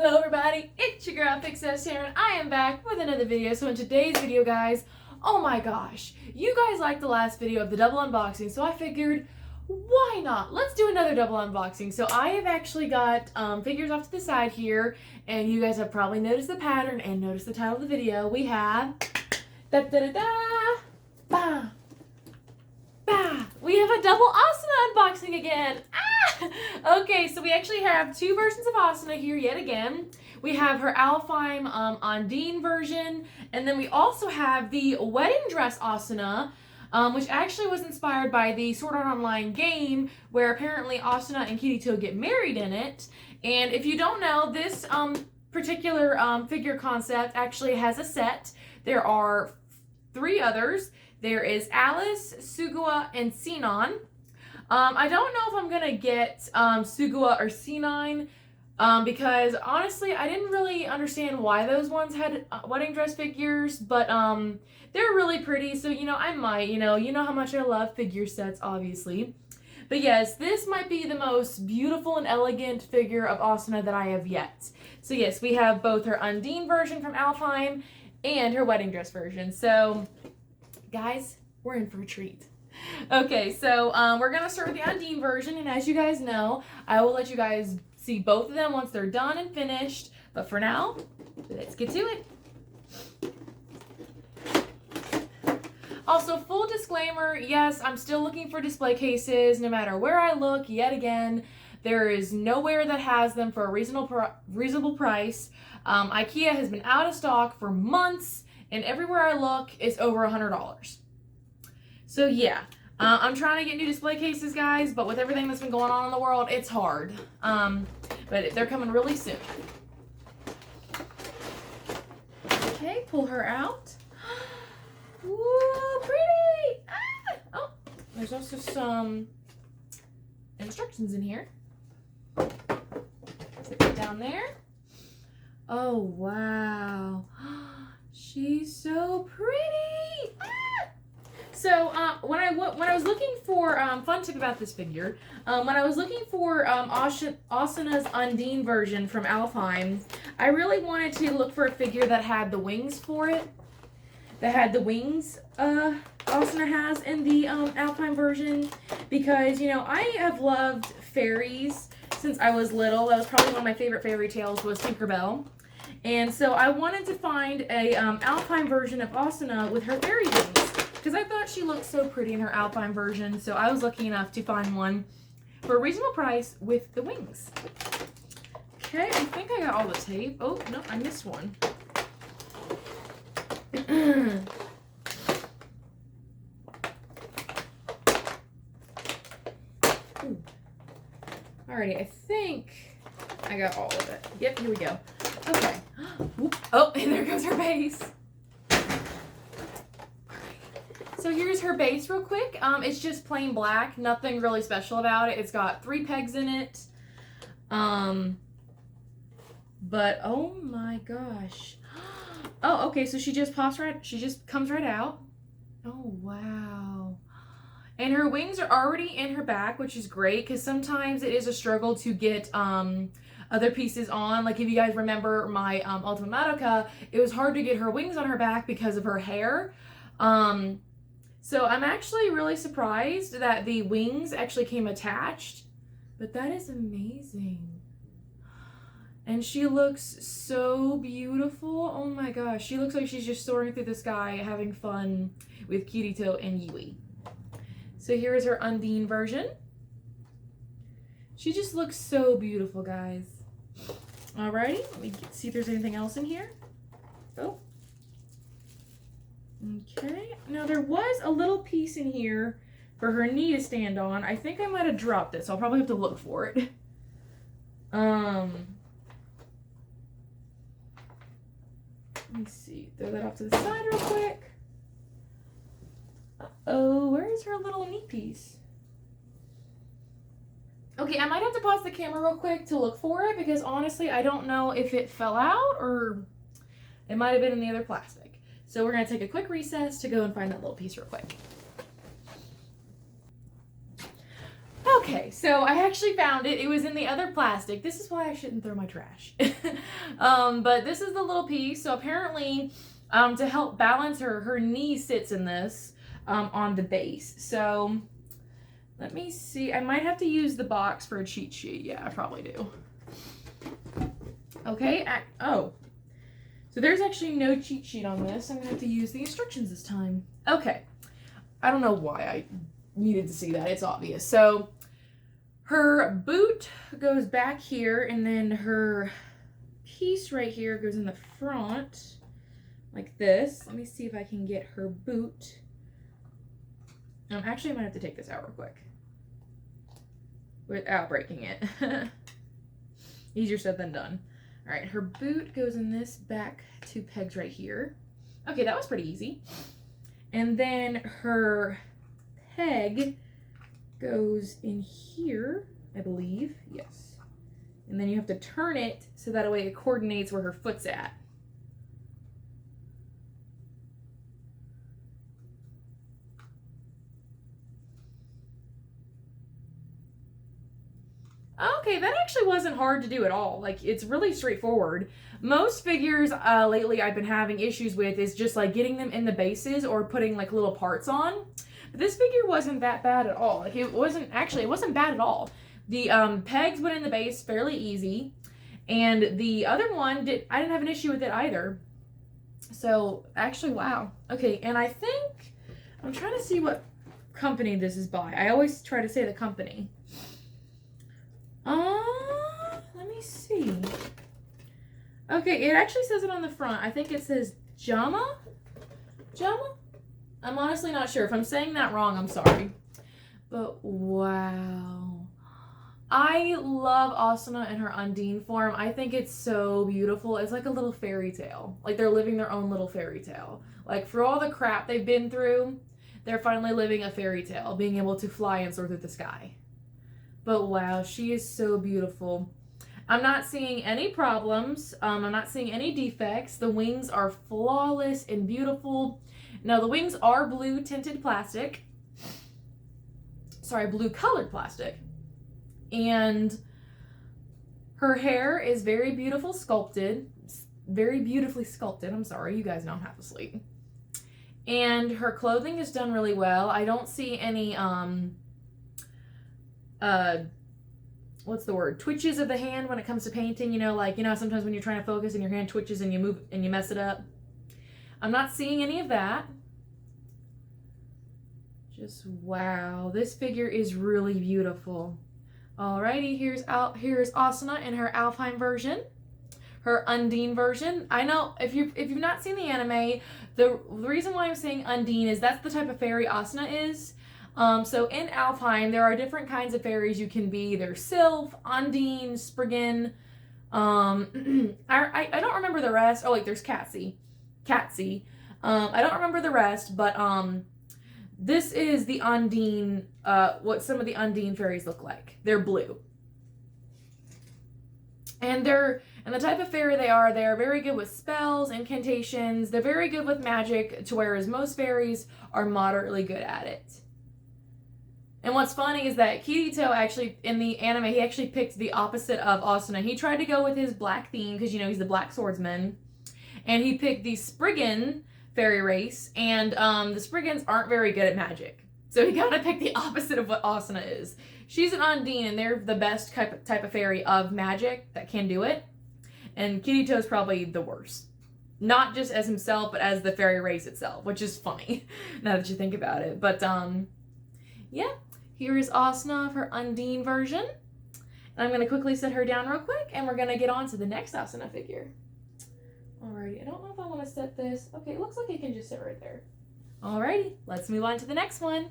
Hello everybody, it's your girl Pixess here and I am back with another video. So in today's video guys, oh my gosh, you guys liked the last video of the double unboxing, so I figured why not? Let's do another double unboxing. So I have actually got figures off to the side here, and you guys have probably noticed the pattern and noticed the title of the video. We have bah, bah. We have a double Asuna unboxing again. Okay, so we actually have two versions of Asuna here yet again. We have her Alfheim Undine version, and then we also have the wedding dress Asuna, which actually was inspired by the Sword Art Online game, where apparently Asuna and Kirito get married in it. And if you don't know, this particular figure concept actually has a set. There are three others. There is Alice, Sugua, and Sinon. I don't know if I'm gonna get Sugua or Sinon because honestly I didn't really understand why those ones had wedding dress figures, but they're really pretty, so I might, you know how much I love figure sets, obviously. But yes, this might be the most beautiful and elegant figure of Asuna that I have yet. So yes, we have both her Undine version from Alfheim and her wedding dress version. So guys, we're in for a treat. Okay, so we're gonna start with the Undine version, and as you guys know, I will let you guys see both of them once they're done and finished. But for now, let's get to it. Also, full disclaimer, yes, I'm still looking for display cases. No matter where I look, yet again, there is nowhere that has them for a reasonable price. IKEA has been out of stock for months, and everywhere I look, it's over $100. So yeah, I'm trying to get new display cases, guys, but with everything that's been going on in the world, it's hard. But they're coming really soon. Okay, pull her out. Ooh, pretty! Ah! Oh, there's also some instructions in here. Stick it down there. Oh, wow. She's so pretty! Ah! So, when I was looking for, fun tip about this figure, when I was looking for Asuna's Undine version from Alfheim, I really wanted to look for a figure that had the wings for it. That had the wings Asuna has in the Alfheim version, because, I have loved fairies since I was little. That was probably one of my favorite fairy tales was Tinkerbell. And so I wanted to find a Alfheim version of Asuna with her fairy wings, because I thought she looked so pretty in her Alpine version, so I was lucky enough to find one for a reasonable price with the wings. Okay, I think I got all the tape. Oh, no, I missed one. Alrighty, I think I got all of it. Yep, here we go. Okay. Oh, and there goes her base. So here's her base real quick. It's just plain black, nothing really special about it. It's got 3 pegs in it. But oh my gosh. Oh, okay, so she just comes right out. Oh, wow. And her wings are already in her back, which is great, because sometimes it is a struggle to get other pieces on. Like if you guys remember my Ultima Madoka, it was hard to get her wings on her back because of her hair. So I'm actually really surprised that the wings actually came attached, but that is amazing. And she looks so beautiful. Oh my gosh, she looks like she's just soaring through the sky having fun with Kirito and Yui. So here is her Undine version. She just looks so beautiful, guys. Alrighty, let me see if there's anything else in here. Oh. Okay, now there was a little piece in here for her knee to stand on. I think I might have dropped it, so I'll probably have to look for it. Let me see, throw that off to the side real quick. Uh-oh, where is her little knee piece? Okay, I might have to pause the camera real quick to look for it, because honestly, I don't know if it fell out or it might have been in the other plastic. So we're going to take a quick recess to go and find that little piece real quick. Okay, so I actually found it. It was in the other plastic. This is why I shouldn't throw my trash. But this is the little piece. So apparently, to help balance her, her knee sits in this on the base. So let me see. I might have to use the box for a cheat sheet. Yeah, I probably do. Okay. Oh. So there's actually no cheat sheet on this. I'm going to have to use the instructions this time. Okay. I don't know why I needed to see that. It's obvious. So her boot goes back here, and then her piece right here goes in the front like this. Let me see if I can get her boot. Actually, I might have to take this out real quick without breaking it. Easier said than done. All right, her boot goes in this back two pegs right here. Okay, that was pretty easy. And then her peg goes in here, I believe. Yes. And then you have to turn it so that way it coordinates where her foot's at. Okay, that actually wasn't hard to do at all. Like, it's really straightforward. Most figures lately I've been having issues with is just like getting them in the bases or putting like little parts on. But this figure wasn't that bad at all. Like, it wasn't bad at all. The pegs went in the base fairly easy. And the other one, I didn't have an issue with it either. So, actually, wow. Okay, and I think, I'm trying to see what company this is by. I always try to say the company. Let me see. Okay, it actually says it on the front. I think it says Jama? Jama? I'm honestly not sure. If I'm saying that wrong, I'm sorry. But wow. I love Asuna in her Undine form. I think it's so beautiful. It's like a little fairy tale. Like they're living their own little fairy tale. Like for all the crap they've been through, they're finally living a fairy tale, being able to fly and soar through the sky. But wow, she is so beautiful. I'm not seeing any problems. I'm not seeing any defects. The wings are flawless and beautiful. Now the wings are blue tinted plastic. Sorry, blue colored plastic. And her hair is very beautiful sculpted. Very beautifully sculpted. I'm sorry, you guys know I'm half asleep. And her clothing is done really well. I don't see any what's the word? Twitches of the hand when it comes to painting, you know, like, you know, sometimes when you're trying to focus and your hand twitches and you move and you mess it up. I'm not seeing any of that. Just wow. This figure is really beautiful. Alrighty, here's Asuna in her Alfheim version. Her Undine version. I know if you've not seen the anime, the reason why I'm saying Undine is that's the type of fairy Asuna is. So in Alfheim, there are different kinds of fairies you can be. There's Sylph, Undine, Spriggan. I don't remember the rest. Oh, wait, there's Catsy. I don't remember the rest, but this is the Undine, what some of the Undine fairies look like. They're blue. And the type of fairy they are very good with spells, incantations. They're very good with magic, to whereas most fairies are moderately good at it. And what's funny is that Kirito actually, in the anime, he actually picked the opposite of Asuna. He tried to go with his black theme, because, you know, he's the black swordsman. And he picked the Spriggan fairy race, and the Spriggans aren't very good at magic. So he kind of picked the opposite of what Asuna is. She's an Undine, and they're the best type of fairy of magic that can do it. And Kirito's probably the worst. Not just as himself, but as the fairy race itself, which is funny, now that you think about it. But, yeah. Here is Asuna of her Undine version. And I'm going to quickly set her down real quick, and we're going to get on to the next Asuna figure. Alrighty, I don't know if I want to set this. Okay, it looks like it can just sit right there. Alrighty, let's move on to the next one.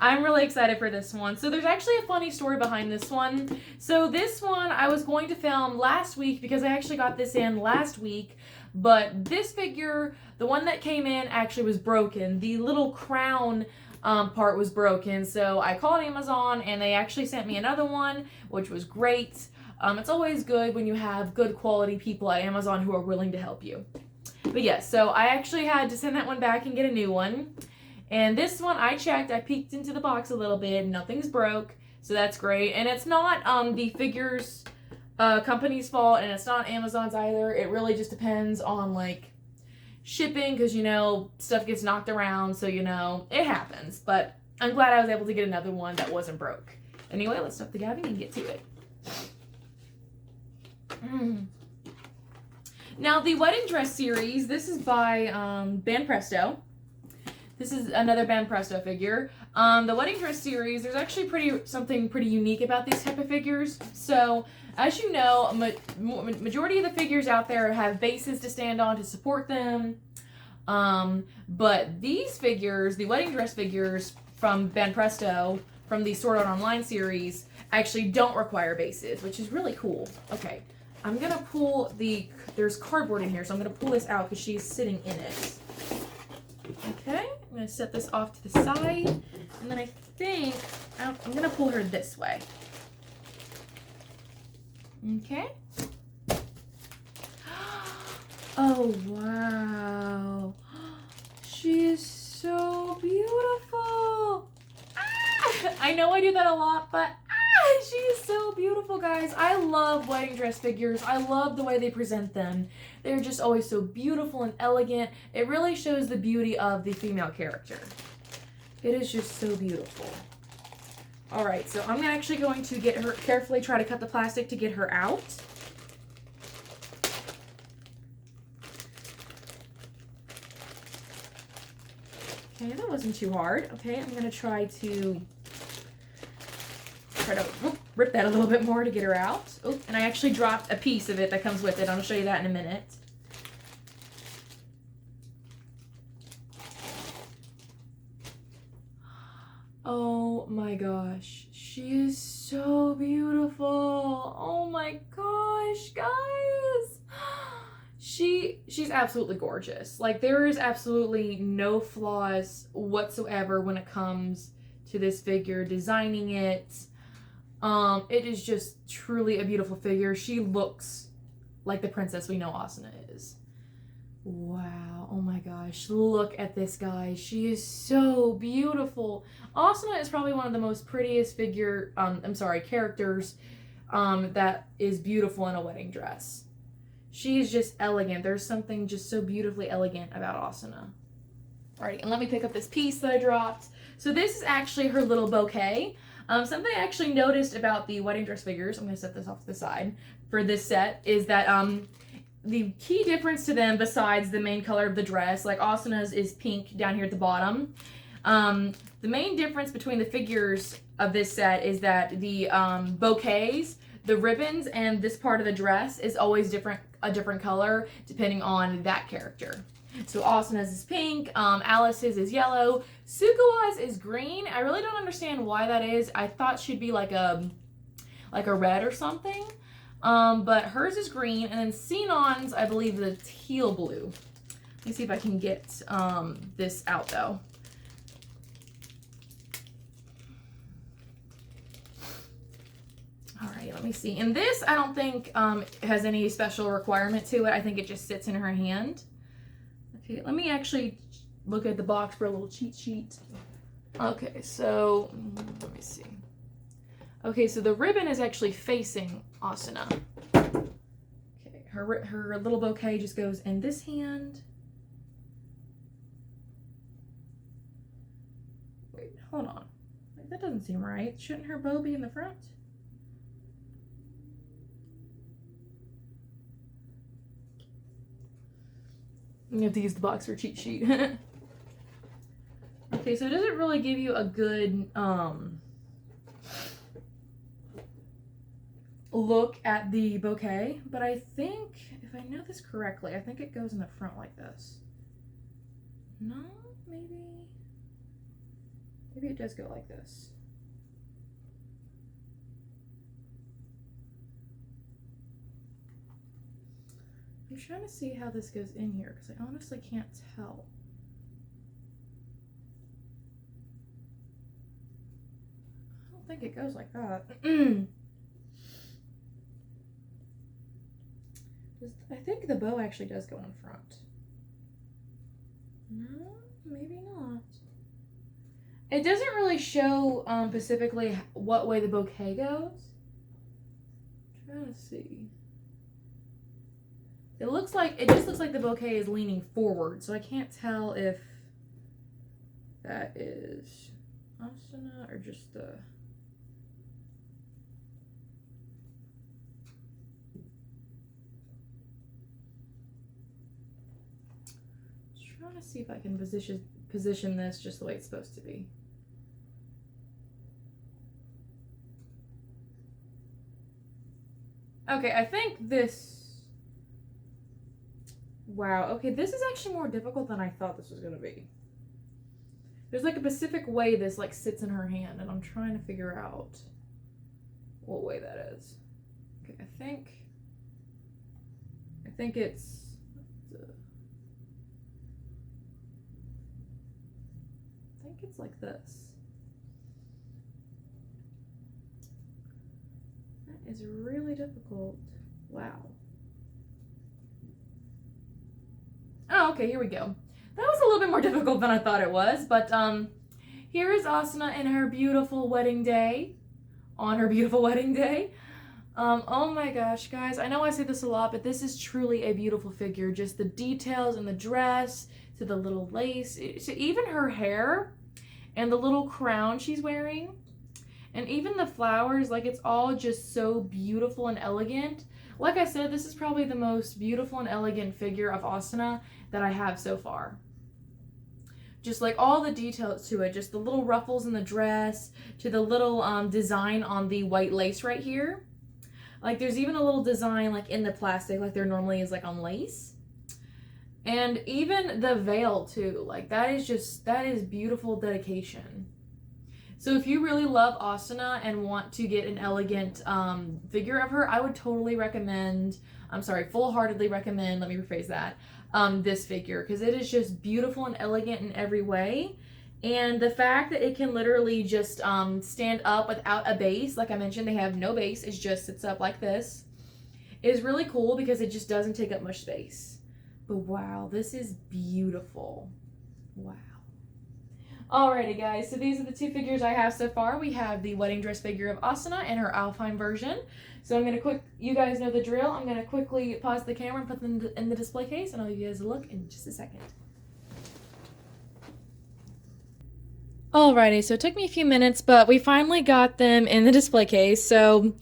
I'm really excited for this one. So there's actually a funny story behind this one. So this one I was going to film last week because I actually got this in last week. But this figure, the one that came in, actually was broken. The little crown part was broken. So I called Amazon and they actually sent me another one, which was great. It's always good when you have good quality people at Amazon who are willing to help you. But yes, so I actually had to send that one back and get a new one. And this one I checked, I peeked into the box a little bit, nothing's broke, so that's great. And it's not the figures company's fault, and it's not Amazon's either. It really just depends on like shipping, because you know stuff gets knocked around, so you know it happens. But I'm glad I was able to get another one that wasn't broke. Anyway, let's stop the gabbing and get to it. Now the wedding dress series, this is by Ban Presto. This is another Ban Presto figure. The wedding dress series, there's actually something pretty unique about these type of figures. So as you know, majority of the figures out there have bases to stand on to support them. But these figures, the wedding dress figures from Ban Presto, from the Art Online series, actually don't require bases, which is really cool. Okay, I'm gonna pull there's cardboard in here, so I'm gonna pull this out because she's sitting in it. Okay, I'm gonna set this off to the side, and then I think I'm gonna pull her this way. Okay. Oh, wow. She is so beautiful. Ah! I know I do that a lot, but she is so beautiful, guys. I love wedding dress figures. I love the way they present them. They're just always so beautiful and elegant. It really shows the beauty of the female character. It is just so beautiful. All right, so I'm actually going to get her, carefully try to cut the plastic to get her out. Okay, that wasn't too hard. Okay, I'm gonna try to rip that a little bit more to get her out. Oh, and I actually dropped a piece of it that comes with it. I'll show you that in a minute. Oh my gosh, she is so beautiful. Oh my gosh, guys. She's absolutely gorgeous. Like, there is absolutely no flaws whatsoever when it comes to this figure, designing it. It is just truly a beautiful figure. She looks like the princess we know Asuna is. Wow, oh my gosh, look at this, guy. She is so beautiful. Asuna is probably one of the most prettiest characters that is beautiful in a wedding dress. She is just elegant. There's something just so beautifully elegant about Asuna. Alrighty, and let me pick up this piece that I dropped. So this is actually her little bouquet. Something I actually noticed about the wedding dress figures, I'm going to set this off to the side, for this set, is that the key difference to them, besides the main color of the dress, like Asuna's is pink down here at the bottom, the main difference between the figures of this set is that the bouquets, the ribbons, and this part of the dress is always a different color depending on that character. So Asuna's is pink, Alice's is yellow, Sukuwa's is green. I really don't understand why that is. I thought she'd be like a red or something. But hers is green, and then Sinon's, I believe, the teal blue. Let me see if I can get this out though. Alright, let me see. And this, I don't think has any special requirement to it. I think it just sits in her hand. Okay, let me actually look at the box for a little cheat sheet. Okay, so let me see. Okay, so the ribbon is actually facing Asuna. Okay, her little bouquet just goes in this hand. Wait, hold on. That doesn't seem right. Shouldn't her bow be in the front? You have to use the box for cheat sheet. Okay, so it doesn't really give you a good look at the bouquet, but I think, if I know this correctly, I think it goes in the front like this. No, maybe it does go like this. I'm trying to see how this goes in here because I honestly can't tell. I don't think it goes like that. I think the bow actually does go in front. No, maybe not. It doesn't really show specifically what way the bouquet goes. I'm trying to see. It just looks like the bouquet is leaning forward, so I can't tell if that is asana or just the... Trying to see if I can position this just the way it's supposed to be. Okay, I think this... Wow, okay, this is actually more difficult than I thought this was going to be. There's like a specific way this like sits in her hand, and I'm trying to figure out what way that is. Okay, I think it's... I think it's like this. That is really difficult. Wow. Oh, okay, here we go. That was a little bit more difficult than I thought it was, but here is Asuna in her beautiful wedding day. On her beautiful wedding day. Oh my gosh, guys, I know I say this a lot, but this is truly a beautiful figure. Just the details in the dress, to the little lace, to even her hair, and the little crown she's wearing, and even the flowers, like it's all just so beautiful and elegant. Like I said, this is probably the most beautiful and elegant figure of Asuna that I have so far. Just like all the details to it, just the little ruffles in the dress, to the little design on the white lace right here. Like there's even a little design like in the plastic like there normally is like on lace. And even the veil too, like that is beautiful dedication. So if you really love Asuna and want to get an elegant figure of her, I would totally recommend, full-heartedly recommend, let me rephrase that, this figure, because it is just beautiful and elegant in every way. And the fact that it can literally just stand up without a base, like I mentioned, they have no base, it just sits up like this, is really cool because it just doesn't take up much space. But wow, this is beautiful. Wow. Alrighty guys, so these are the two figures I have so far. We have the wedding dress figure of Asuna and her Alpine version. So I'm going to you guys know the drill. I'm going to quickly pause the camera and put them in the display case, and I'll give you guys a look in just a second. Alrighty, so it took me a few minutes, but we finally got them in the display case. So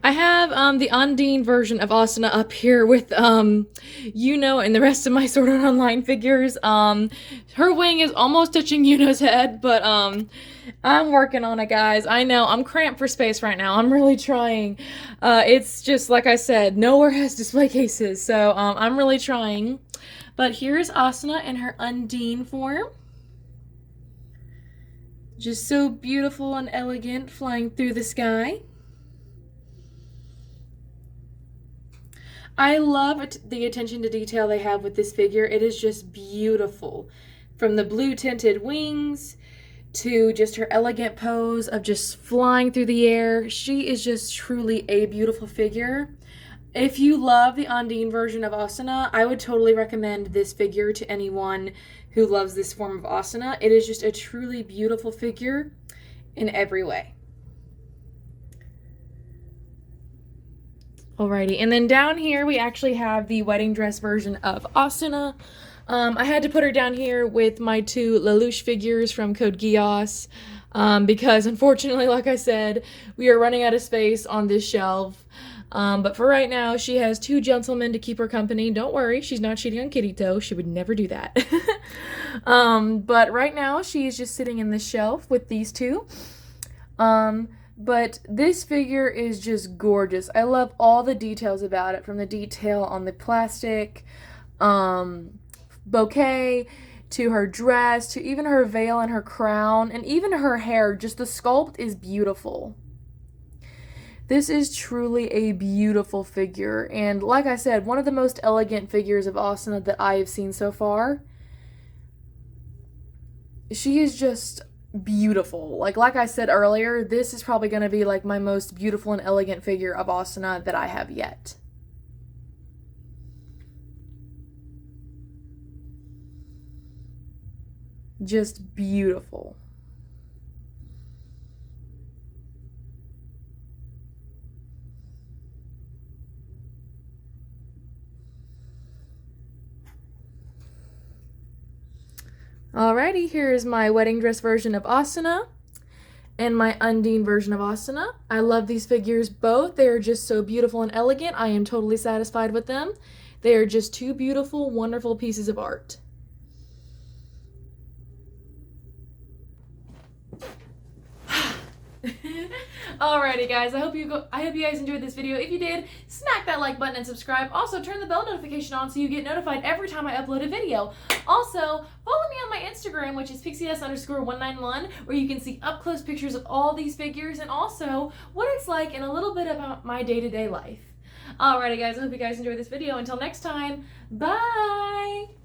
I have the Undine version of Asuna up here with and the rest of my Sword Art Online figures. Her wing is almost touching Yuno's head, but I'm working on it, guys. I know, I'm cramped for space right now. I'm really trying. It's just, like I said, nowhere has display cases, so I'm really trying. But here's Asuna in her Undine form. Just so beautiful and elegant, flying through the sky. I love the attention to detail they have with this figure. It is just beautiful. From the blue tinted wings to just her elegant pose of just flying through the air. She is just truly a beautiful figure. If you love the Undine version of Asuna, I would totally recommend this figure to anyone who loves this form of Asuna. It is just a truly beautiful figure in every way. Alrighty, and then down here we actually have the wedding dress version of Asuna. I had to put her down here with my two Lelouch figures from Code Geass because unfortunately, like I said, we are running out of space on this shelf. But for right now, she has two gentlemen to keep her company. Don't worry, she's not cheating on Kirito. She would never do that. But right now, she is just sitting in the shelf with these two. But this figure is just gorgeous. I love all the details about it, from the detail on the plastic bouquet, to her dress, to even her veil and her crown, and even her hair. Just the sculpt is beautiful. This is truly a beautiful figure, and like I said, one of the most elegant figures of Asuna that I have seen so far. She is just beautiful. Like I said earlier, this is probably going to be like my most beautiful and elegant figure of Asuna that I have yet. Just beautiful. Alrighty, here is my wedding dress version of Asuna and my Undine version of Asuna. I love these figures both. They are just so beautiful and elegant. I am totally satisfied with them. They are just two beautiful, wonderful pieces of art. Alrighty guys, I hope you guys enjoyed this video. If you did, smack that like button and subscribe. Also, turn the bell notification on so you get notified every time I upload a video. Also, follow me on my Instagram, which is pixieS_191, where you can see up close pictures of all these figures and also what it's like and a little bit about my day-to-day life. Alrighty guys, I hope you guys enjoyed this video. Until next time, bye!